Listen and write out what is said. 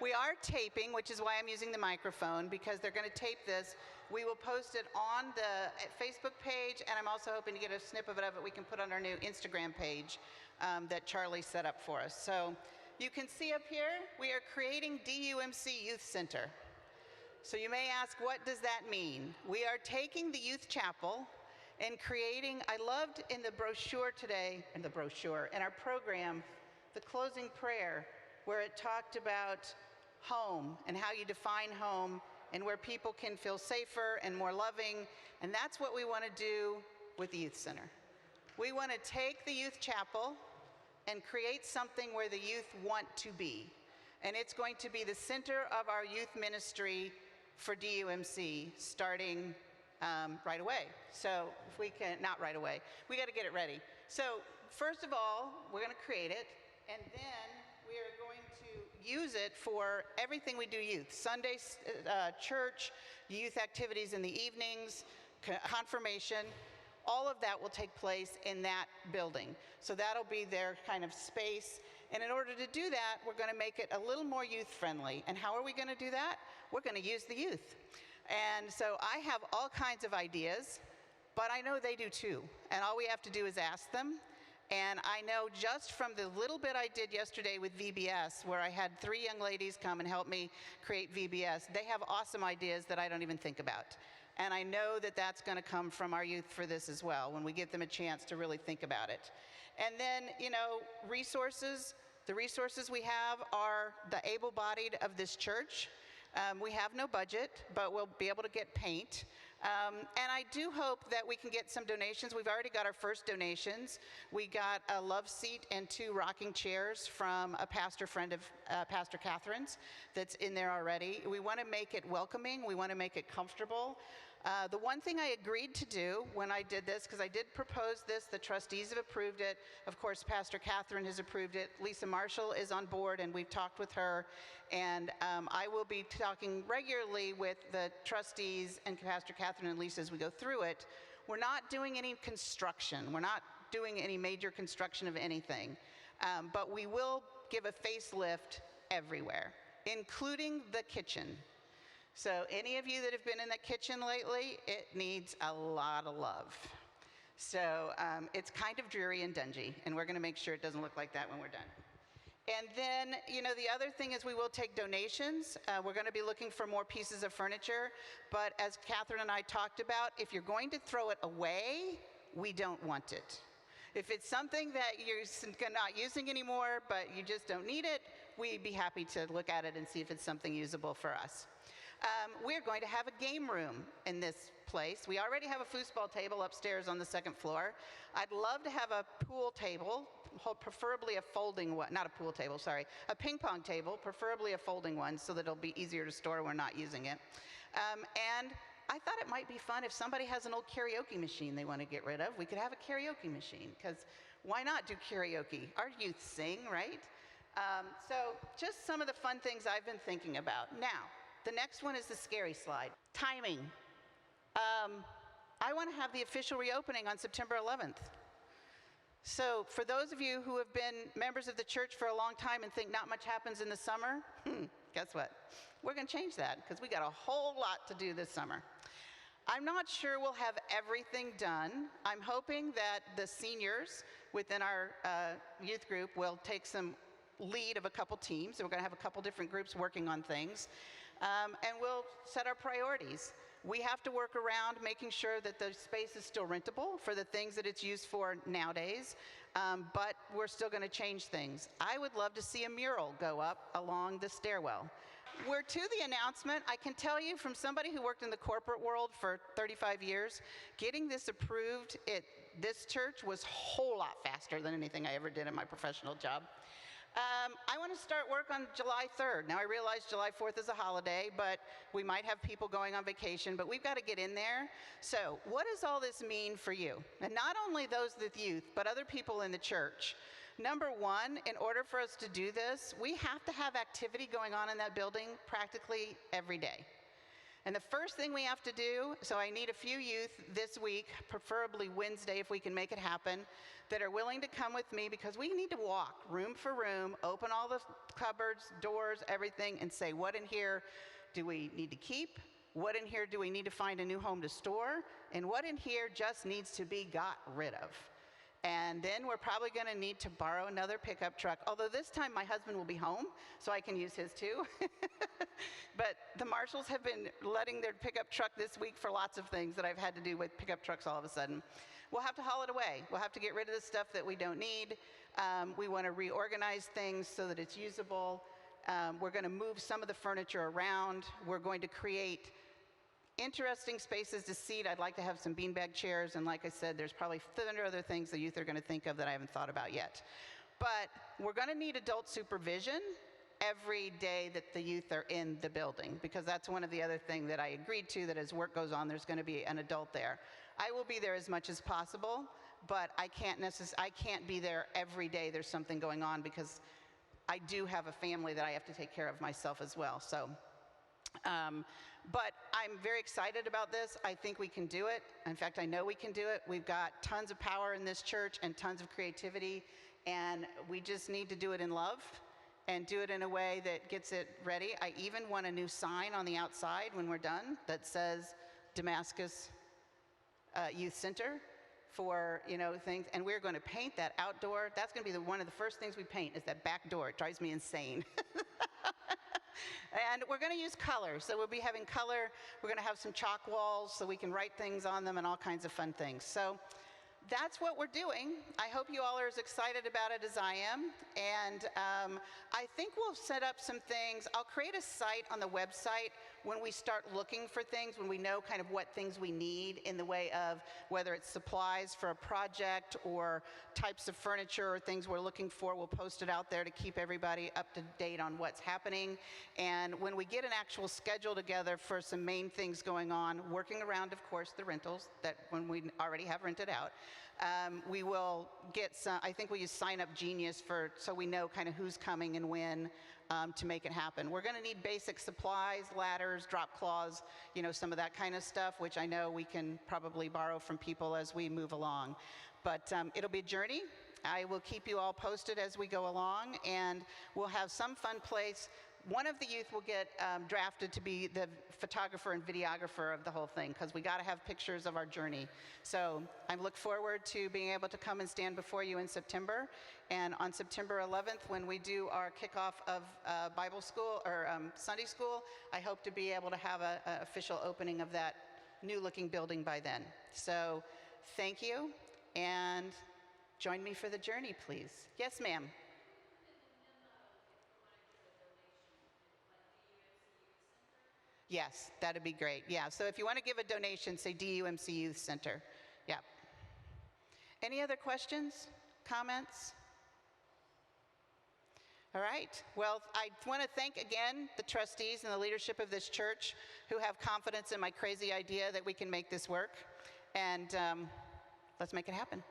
we are taping, which is why I'm using the microphone, because they're going to tape this. We will post it on the Facebook page, and I'm also hoping to get a snippet of it we can put on our new Instagram page that Charlie set up for us. So you can see up here, we are creating DUMC Youth Center. So you may ask, what does that mean? We are taking the youth chapel and creating, I loved in the brochure today, in our program, the closing prayer, where it talked about home and how you define home and where people can feel safer and more loving. And that's what we want to do with the youth center. We want to take the youth chapel and create something where the youth want to be. And it's going to be the center of our youth ministry for DUMC starting right away. So if we can, not right away, we got to get it ready. So first of all, we're going to create it, and then we are going to use it for everything we do youth. Sundays, church, youth activities in the evenings, confirmation, all of that will take place in that building. So that'll be their kind of space. And in order to do that, we're going to make it a little more youth friendly. And how are we going to do that? We're going to use the youth. And so I have all kinds of ideas, but I know they do too. And all we have to do is ask them. And I know just from the little bit I did yesterday with VBS, where I had 3 young ladies come and help me create VBS, they have awesome ideas that I don't even think about. And I know that that's going to come from our youth for this as well, when we give them a chance to really think about it. And then, you know, resources. The resources we have are the able-bodied of this church. We have no budget, but we'll be able to get paint. And I do hope that we can get some donations. We've already got our first donations. We got a love seat and 2 rocking chairs from a pastor friend of Pastor Catherine's that's in there already. We want to make it welcoming. We want to make it comfortable. The one thing I agreed to do when I did this, because I did propose this, the trustees have approved it. Of course, Pastor Catherine has approved it. Lisa Marshall is on board, and we've talked with her. And I will be talking regularly with the trustees and Pastor Catherine and Lisa as we go through it. We're not doing any construction. We're not doing any major construction of anything. But we will give a facelift everywhere, including the kitchen. So any of you that have been in the kitchen lately, it needs a lot of love. So it's kind of dreary and dungy, and we're going to make sure it doesn't look like that when we're done. And then, you know, the other thing is we will take donations. We're going to be looking for more pieces of furniture. But as Catherine and I talked about, if you're going to throw it away, we don't want it. If it's something that you're not using anymore, but you just don't need it, we'd be happy to look at it and see if it's something usable for us. We're going to have a game room in this place. We already have a foosball table upstairs on the 2nd floor. I'd love to have a pool table, preferably a folding one, not a pool table, sorry, a ping pong table, preferably a folding one, so that it'll be easier to store when we're not using it. And I thought it might be fun if somebody has an old karaoke machine they want to get rid of. We could have a karaoke machine, because why not do karaoke? Our youth sing, right? So just some of the fun things I've been thinking about. Now, the next one is the scary slide. Timing. I want to have the official reopening on September 11th. So for those of you who have been members of the church for a long time and think not much happens in the summer, guess what? We're going to change that, because we got a whole lot to do this summer. I'm not sure we'll have everything done. I'm hoping that the seniors within our youth group will take some lead of a couple teams. So we're going to have a couple different groups working on things. And we'll set our priorities. We have to work around making sure that the space is still rentable for the things that it's used for nowadays, but we're still going to change things. I would love to see a mural go up along the stairwell. We're to the announcement. I can tell you from somebody who worked in the corporate world for 35 years, getting this approved at this church was a whole lot faster than anything I ever did in my professional job. I want to start work on July 3rd. Now, I realize July 4th is a holiday, but we might have people going on vacation, but we've got to get in there. So what does all this mean for you? And not only those with youth, but other people in the church. Number one, in order for us to do this, we have to have activity going on in that building practically every day. And the first thing we have to do, so I need a few youth this week, preferably Wednesday if we can make it happen, that are willing to come with me, because we need to walk room for room, open all the cupboards, doors, everything, and say, what in here do we need to keep? What in here do we need to find a new home to store? And what in here just needs to be got rid of? And then we're probably going to need to borrow another pickup truck, although this time my husband will be home, so I can use his too. But the Marshalls have been letting their pickup truck this week for lots of things that I've had to do with pickup trucks all of a sudden. We'll have to haul it away. We'll have to get rid of the stuff that we don't need. We want to reorganize things so that it's usable. We're going to move some of the furniture around. We're going to create interesting spaces to seat. I'd like to have some beanbag chairs, and like I said, there's probably 300 other things the youth are going to think of that I haven't thought about yet. But we're going to need adult supervision every day that the youth are in the building, because that's one of the other things that I agreed to, that as work goes on, there's going to be an adult there. I will be there as much as possible, but I can't be there every day there's something going on, because I do have a family that I have to take care of myself as well. So, but I'm very excited about this. I think we can do it. In fact, I know we can do it. We've got tons of power in this church and tons of creativity, and we just need to do it in love and do it in a way that gets it ready. I even want a new sign on the outside when we're done that says Damascus Youth Center for, things. And we're going to paint that outdoor. That's going to be one of the first things we paint, is that back door. It drives me insane. And we're going to use color. So we'll be having color. We're going to have some chalk walls so we can write things on them and all kinds of fun things. So that's what we're doing. I hope you all are as excited about it as I am. And I think we'll set up some things. I'll create a site on the website when we start looking for things, when we know kind of what things we need in the way of whether it's supplies for a project or types of furniture or things we're looking for. We'll post it out there to keep everybody up to date on what's happening. And when we get an actual schedule together for some main things going on, working around, of course, the rentals that when we already have rented out, we will get some, I think we'll use Sign Up Genius so we know kind of who's coming and when to make it happen. We're going to need basic supplies, ladders, drop claws, some of that kind of stuff, which I know we can probably borrow from people as we move along. But it'll be a journey. I will keep you all posted as we go along, and we'll have some fun place. One of the youth will get drafted to be the photographer and videographer of the whole thing, because we got to have pictures of our journey. So I look forward to being able to come and stand before you in September. And on September 11th, when we do our kickoff of Bible school or Sunday school, I hope to be able to have an official opening of that new-looking building by then. So thank you, and join me for the journey, please. Yes, ma'am. Yes, that'd be great. Yeah, so if you want to give a donation, say DUMC Youth Center. Yeah. Any other questions, comments? All right. Well, I want to thank again the trustees and the leadership of this church who have confidence in my crazy idea that we can make this work. And let's make it happen.